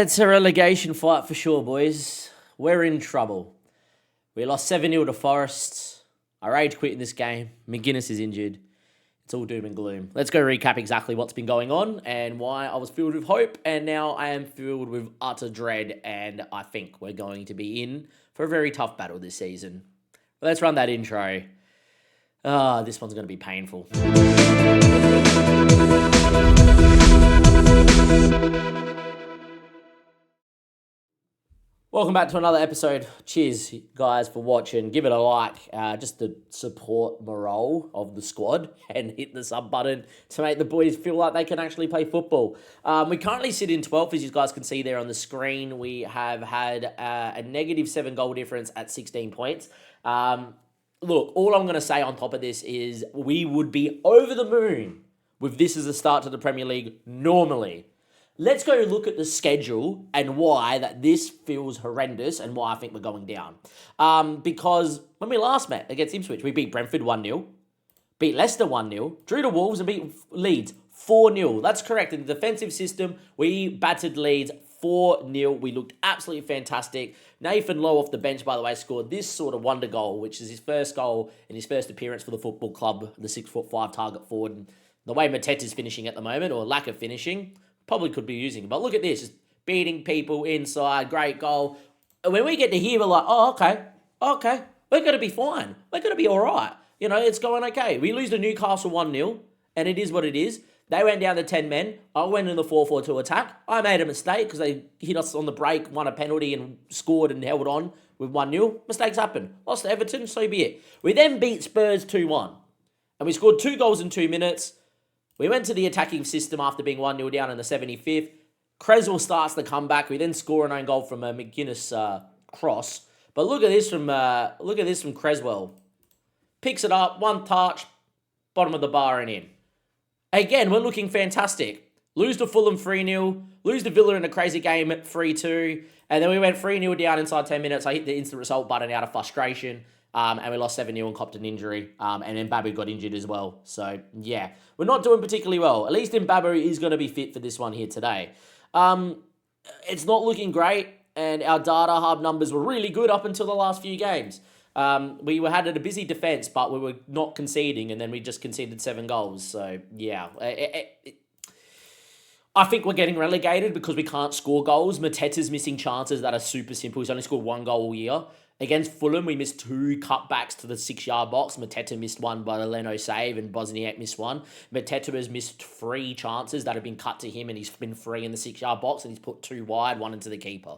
It's a relegation fight for sure, boys. We're in trouble. We lost 7-0 to Forest. I rage quit in this game. McGuinness is injured. It's all doom and gloom. Let's go recap exactly what's been going on and why I was filled with hope, and now I am filled with utter dread, and I think we're going to be in for a very tough battle this season. But let's run that intro. This one's going to be painful. Welcome back to another episode. Cheers, guys, for watching. Give it a like, just to support morale of the squad, and hit the sub button to make the boys feel like they can actually play football. We currently sit in 12th, as you guys can see there on the screen. We have had a negative 7 goal difference at 16 points. Look, all I'm going to say on top of this is we would be over the moon with this as a start to the Premier League normally. Let's go look at the schedule and why that this feels horrendous and why I think we're going down. Because when we last met against Ipswich, we beat Brentford 1-0, beat Leicester 1-0, drew to Wolves and beat Leeds 4-0. That's correct. In the defensive system, we battered Leeds 4-0. We looked absolutely fantastic. Nathan Lowe off the bench, by the way, scored this sort of wonder goal, which is his first goal in his first appearance for the football club, the 6'5" target forward. And the way Mateta's finishing at the moment, or lack of finishing, probably could be using. But look at this, just beating people inside, great goal. And when we get to here, we're like, oh, okay, we're going to be fine. We're going to be all right. You know, it's going okay. We lose to Newcastle 1-0, and it is what it is. They went down to 10 men. I went in the 4-4-2 attack. I made a mistake because they hit us on the break, won a penalty and scored and held on with 1-0. Mistakes happen. Lost to Everton, so be it. We then beat Spurs 2-1, and we scored 2 goals in 2 minutes. We went to the attacking system after being 1-0 down in the 75th. Creswell starts the comeback. We then score an own goal from a McGuinness cross. But look at this from Creswell. Picks it up, one touch, bottom of the bar and in. Again, we're looking fantastic. Lose to Fulham 3-0. Lose to Villa in a crazy game at 3-2. And then we went 3-0 down inside 10 minutes. I hit the instant result button out of frustration. And we lost 7-0 and copped an injury. And then Babu got injured as well. So, yeah, we're not doing particularly well. At least Babu is going to be fit for this one here today. It's not looking great. And our data hub numbers were really good up until the last few games. We had a busy defense, but we were not conceding. And then we just conceded 7 goals. So, yeah. I think we're getting relegated because we can't score goals. Mateta's missing chances that are super simple. He's only scored 1 goal all year. Against Fulham, we missed 2 cutbacks to the 6-yard box. Mateta missed one by the Leno save, and Bosniak missed one. Mateta has missed 3 chances that have been cut to him, and he's been free in the 6-yard box, and he's put 2 wide, 1 into the keeper.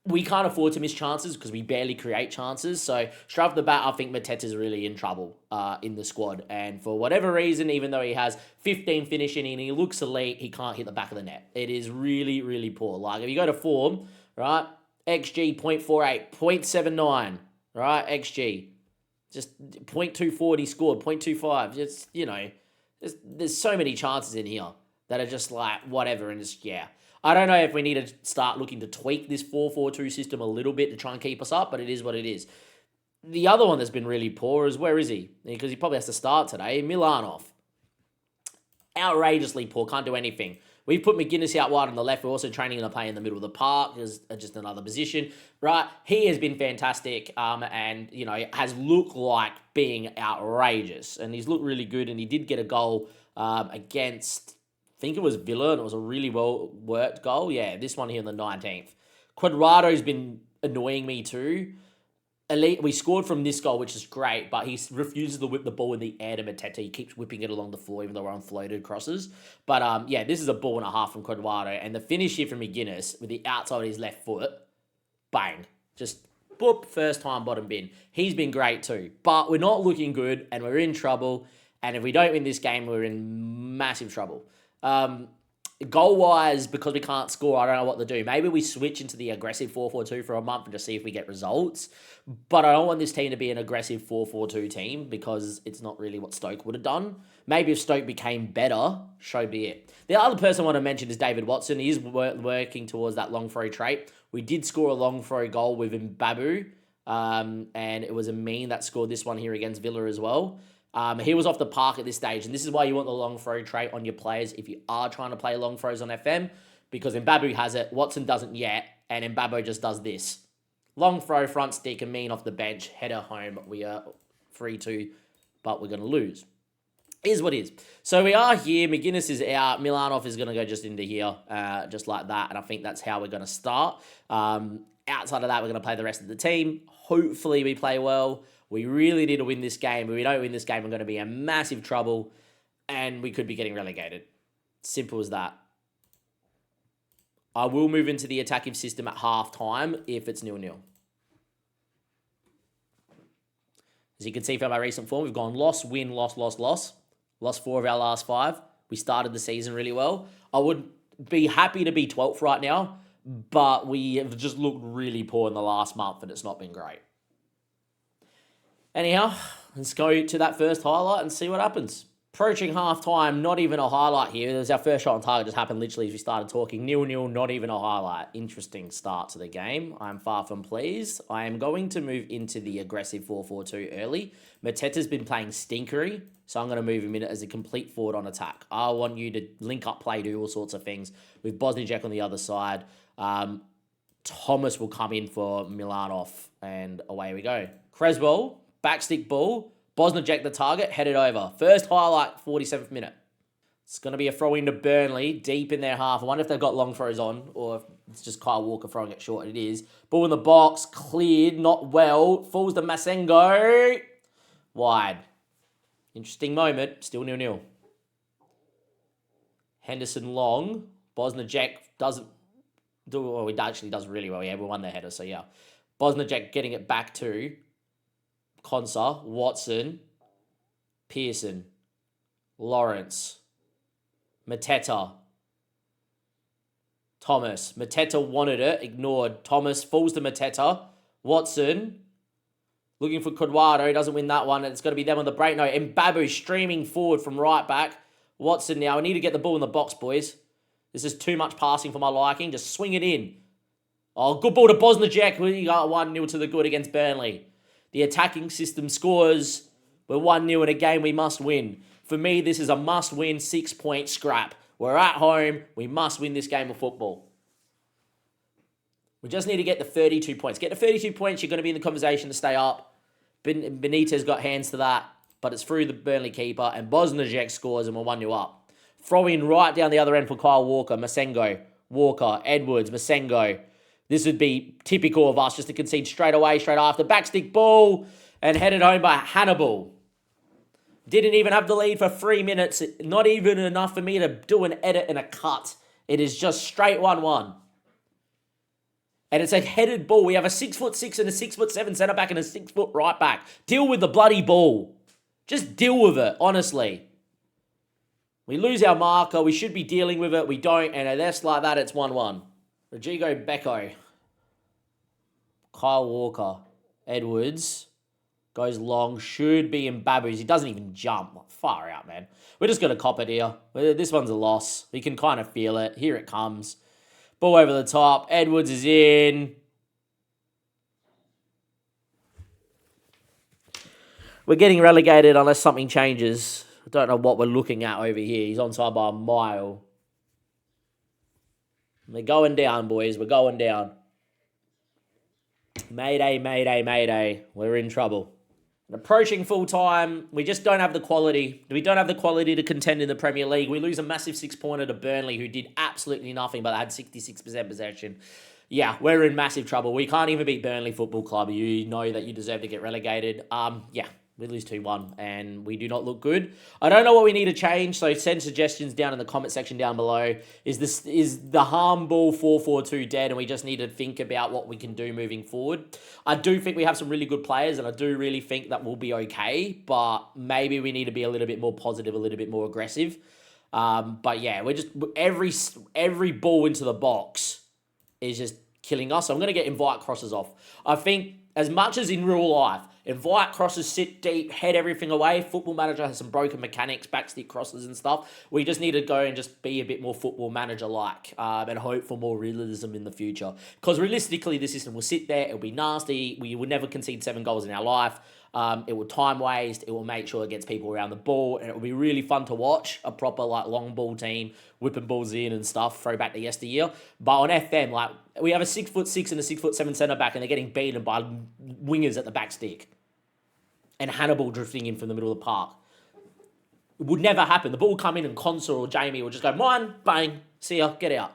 We can't afford to miss chances because we barely create chances. So, straight off the bat, I think Mateta's really in trouble in the squad. And for whatever reason, even though he has 15 finishing and he looks elite, he can't hit the back of the net. It is really, really poor. Like, if you go to form, right, XG 0.48, 0.79, right? XG. Just 0.24 he scored, 0.25. Just, you know, there's so many chances in here that are just like, whatever, and just, yeah. I don't know if we need to start looking to tweak this 4-4-2 system a little bit to try and keep us up, but it is what it is. The other one that's been really poor is, where is he? Because he probably has to start today. Milanov. Outrageously poor, can't do anything. We've put McGuinness out wide on the left. We're also training to play in the middle of the park as just another position, right? He has been fantastic and, you know, has looked like being outrageous. And he's looked really good, and he did get a goal against, I think it was Villa, and it was a really well-worked goal. Yeah, this one here on the 19th. Quadrado's been annoying me too. We scored from this goal, which is great, but he refuses to whip the ball in the air to Mateta. He keeps whipping it along the floor, even though we're on floated crosses. But, yeah, this is a ball and a half from Quadrado. And the finish here from McGuinness with the outside of his left foot, bang. Just, boop, first time bottom bin. He's been great too. But we're not looking good, and we're in trouble. And if we don't win this game, we're in massive trouble. Goal-wise, because we can't score, I don't know what to do. Maybe we switch into the aggressive 4-4-2 for a month and just see if we get results. But I don't want this team to be an aggressive 4-4-2 team because it's not really what Stoke would have done. Maybe if Stoke became better, so be it. The other person I want to mention is David Watson. He is working towards that long throw trait. We did score a long throw goal with Babu, and it was Amin that scored this one here against Villa as well. He was off the park at this stage, and this is why you want the long throw trait on your players if you are trying to play long throws on FM, because Mbabu has it, Watson doesn't yet, and Mbabu just does this. Long throw, front stick, and mean off the bench, header home. We are 3-2, but we're going to lose. Is what is. So we are here. McGuinness is out. Milanov is going to go just into here, just like that. And I think that's how we're going to start. Outside of that, we're going to play the rest of the team. Hopefully we play well. We really need to win this game. If we don't win this game, we're going to be in massive trouble. And we could be getting relegated. Simple as that. I will move into the attacking system at half-time if it's 0-0. As you can see from our recent form, we've gone loss, win, loss, loss, loss. Lost 4 of our last 5. We started the season really well. I would be happy to be 12th right now, but we have just looked really poor in the last month and it's not been great. Anyhow, let's go to that first highlight and see what happens. Approaching half-time, not even a highlight here. There's our first shot on target, just happened literally as we started talking. 0-0, not even a highlight. Interesting start to the game. I'm far from pleased. I am going to move into the aggressive 4-4-2 early. Mateta's been playing stinkery, so I'm going to move him in as a complete forward on attack. I want you to link up play, do all sorts of things with Bosnijek on the other side. Thomas will come in for Milanov, and away we go. Creswell, backstick ball. Bosnijek the target, headed over. First highlight, 47th minute. It's going to be a throw into Burnley, deep in their half. I wonder if they've got long throws on, or if it's just Kyle Walker throwing it short. It is. Ball in the box, cleared, not well. Falls to Masengo. Wide. Interesting moment, still 0-0. Henderson long. Bosnijek doesn't do, well, he actually does really well. Yeah, we won the header, so yeah. Bosnijek getting it back to Konsa, Watson, Pearson, Lawrence, Mateta, Thomas. Mateta wanted it, ignored. Thomas falls to Mateta. Watson, looking for Quadrado, doesn't win that one. It's going to be them on the break. No, Mbabu streaming forward from right back. Watson now. I need to get the ball in the box, boys. This is too much passing for my liking. Just swing it in. Oh, good ball to Bosnijek. We got 1-0 to the good against Burnley. The attacking system scores. We're 1-0 in a game we must win. For me, this is a must-win 6-point scrap. We're at home. We must win this game of football. We just need to get the 32 points. Get the 32 points, you're going to be in the conversation to stay up. Benitez got hands to that, but it's through the Burnley keeper, and Bosnijek scores, and we're 1-0 up. Throw in right down the other end for Kyle Walker, Masengo, Walker, Edwards, Masengo. This would be typical of us, just to concede straight away, straight after. Backstick ball, and headed home by Hannibal. Didn't even have the lead for 3 minutes. Not even enough for me to do an edit and a cut. It is just straight 1-1. And it's a headed ball. We have a 6'6" and a 6'7" centre back and a 6 foot right back. Deal with the bloody ball. Just deal with it, honestly. We lose our marker. We should be dealing with it. We don't. And unless like that, it's 1-1. Rodrigo Becco. Kyle Walker. Edwards. Goes long. Should be in Babu's. He doesn't even jump. Far out, man. We're just going to cop it here. This one's a loss. We can kind of feel it. Here it comes. Ball over the top. Edwards is in. We're getting relegated unless something changes. I don't know what we're looking at over here. He's onside by a mile. We're going down, boys. We're going down. Mayday, mayday, mayday. We're in trouble. Approaching full time. We just don't have the quality. We don't have the quality to contend in the Premier League. We lose a massive 6-pointer to Burnley, who did absolutely nothing, but had 66% possession. Yeah, we're in massive trouble. We can't even beat Burnley Football Club. You know that you deserve to get relegated. Yeah. We lose 2-1, and we do not look good. I don't know what we need to change, so send suggestions down in the comment section down below. Is the harm ball 4-4-2 dead, and we just need to think about what we can do moving forward? I do think we have some really good players, and I do really think that we'll be okay, but maybe we need to be a little bit more positive, a little bit more aggressive. But yeah, we're just every ball into the box is just killing us. So I'm going to get invite crosses off. I think as much as in real life, invite crosses, sit deep, head everything away. Football Manager has some broken mechanics, backstick crosses and stuff. We just need to go and just be a bit more Football Manager-like and hope for more realism in the future. Because realistically, the system will sit there. It'll be nasty. We will never concede 7 goals in our life. It will time waste. It will make sure it gets people around the ball, and it will be really fun to watch a proper like long ball team whipping balls in and stuff. Throw back to yesteryear. But on FM, like we have a 6'6" and a 6'7" centre back, and they're getting beaten by wingers at the back stick, and Hannibal drifting in from the middle of the park. It would never happen. The ball will come in and Conser or Jamie will just go, mine, bang, see ya, get out.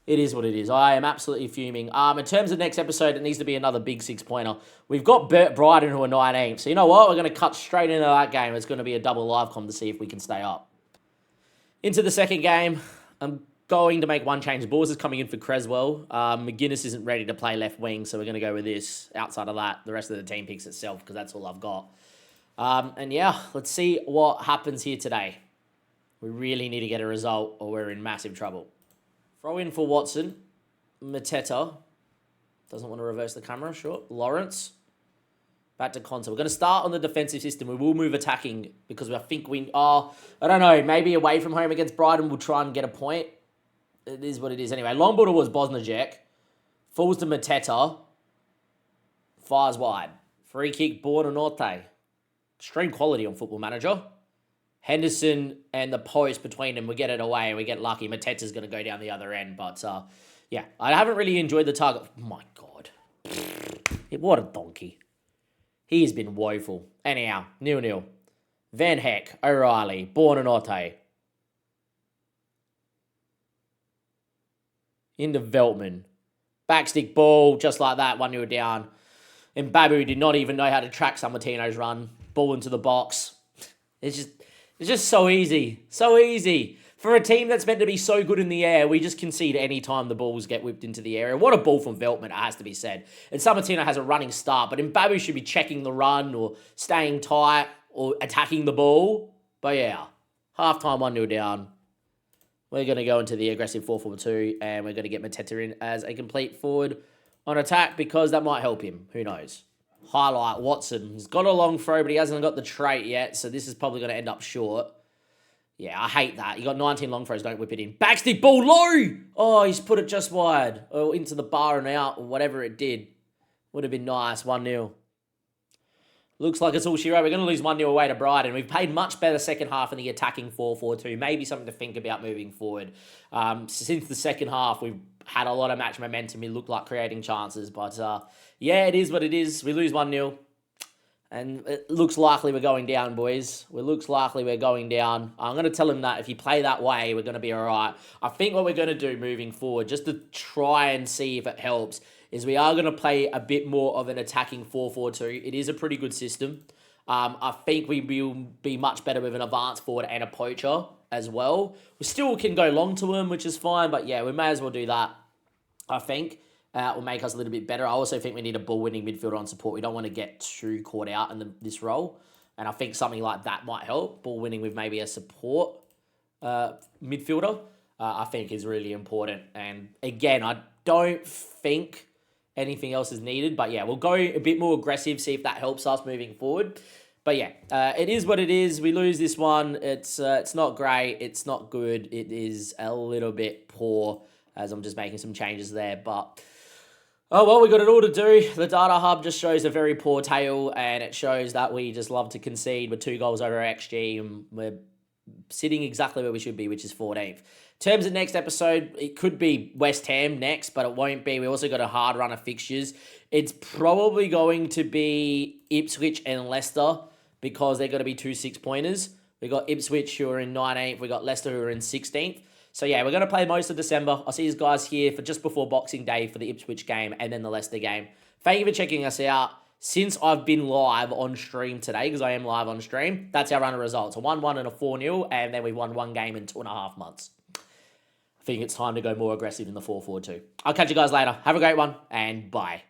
It is what it is. I am absolutely fuming. In terms of next episode, it needs to be another big 6-pointer. We've got Brighton who are 19th. So you know what? We're going to cut straight into that game. It's going to be a double live com to see if we can stay up. Into the second game. I'm going to make one change. Bors is coming in for Creswell. McGuinness isn't ready to play left wing, so we're going to go with this. Outside of that, the rest of the team picks itself because that's all I've got. And yeah, let's see what happens here today. We really need to get a result or we're in massive trouble. Throw in for Watson. Mateta. Doesn't want to reverse the camera, sure. Lawrence. Back to Conte. We're going to start on the defensive system. We will move attacking because I think I don't know, maybe away from home against Brighton, we'll try and get a point. It is what it is. Anyway, long ball towards Bosnijek. Falls to Mateta. Fires wide. Free kick, Buononotte. Extreme quality on Football Manager. Henderson and the post between them, we get it away and we get lucky. Mateta's going to go down the other end. But, yeah, I haven't really enjoyed the target. Oh my God. What a donkey. He has been woeful. Anyhow, 0-0. Van Heck, O'Reilly, Buononotte. Into Veltman. Backstick ball, just like that, 1-0 down. And Babu did not even know how to track Sammartino's run. Ball into the box. It's just so easy. So easy. For a team that's meant to be so good in the air, we just concede any time the balls get whipped into the area. What a ball from Veltman, it has to be said. And Sammartino has a running start, but Mbabu should be checking the run or staying tight or attacking the ball. But yeah, halftime 1-0 down. We're going to go into the aggressive 4-4-2 and we're going to get Mateta in as a complete forward on attack because that might help him. Who knows? Highlight, Watson. He's got a long throw, but he hasn't got the trait yet, so this is probably going to end up short. Yeah, I hate that. You got 19 long throws, don't whip it in. Backstick ball low! Oh, he's put it just wide. Or into the bar and out, or whatever it did. Would have been nice, 1-0. Looks like it's all she wrote. We're going to lose 1-0 away to Brighton. We've played much better second half in the attacking 4-4-2. Maybe something to think about moving forward. Since the second half, we've had a lot of match momentum. We look like creating chances. But, yeah, it is what it is. We lose 1-0. And it looks likely we're going down, boys. It looks likely we're going down. I'm going to tell him that if you play that way, we're going to be all right. I think what we're going to do moving forward, just to try and see if it helps, is we are going to play a bit more of an attacking 4-4-2. It is a pretty good system. I think we will be much better with an advanced forward and a poacher as well. We still can go long to him, which is fine. But yeah, we may as well do that, I think. Will make us a little bit better. I also think we need a ball-winning midfielder on support. We don't want to get too caught out in this role. And I think something like that might help. Ball-winning with maybe a support midfielder, I think is really important. And again, I don't think anything else is needed. But yeah, we'll go a bit more aggressive, see if that helps us moving forward. But yeah, it is what it is. We lose this one. It's not great. It's not good. It is a little bit poor as I'm just making some changes there. But oh, well, we got it all to do. The data hub just shows a very poor tail, and it shows that we just love to concede with 2 goals over XG, and we're sitting exactly where we should be, which is 14th. In terms of next episode, it could be West Ham next, but it won't be. We also got a hard run of fixtures. It's probably going to be Ipswich and Leicester because they're going to be 2 6-pointers. We got Ipswich who are in 19th. We got Leicester who are in 16th. So yeah, we're going to play most of December. I'll see you guys here for just before Boxing Day for the Ipswich game and then the Leicester game. Thank you for checking us out. Since I've been live on stream today, because I am live on stream, that's our run of results. A 1-1 and a 4-0, and then we won 1 game in 2.5 months. I think it's time to go more aggressive in the 4-4-2. I'll catch you guys later. Have a great one, and bye.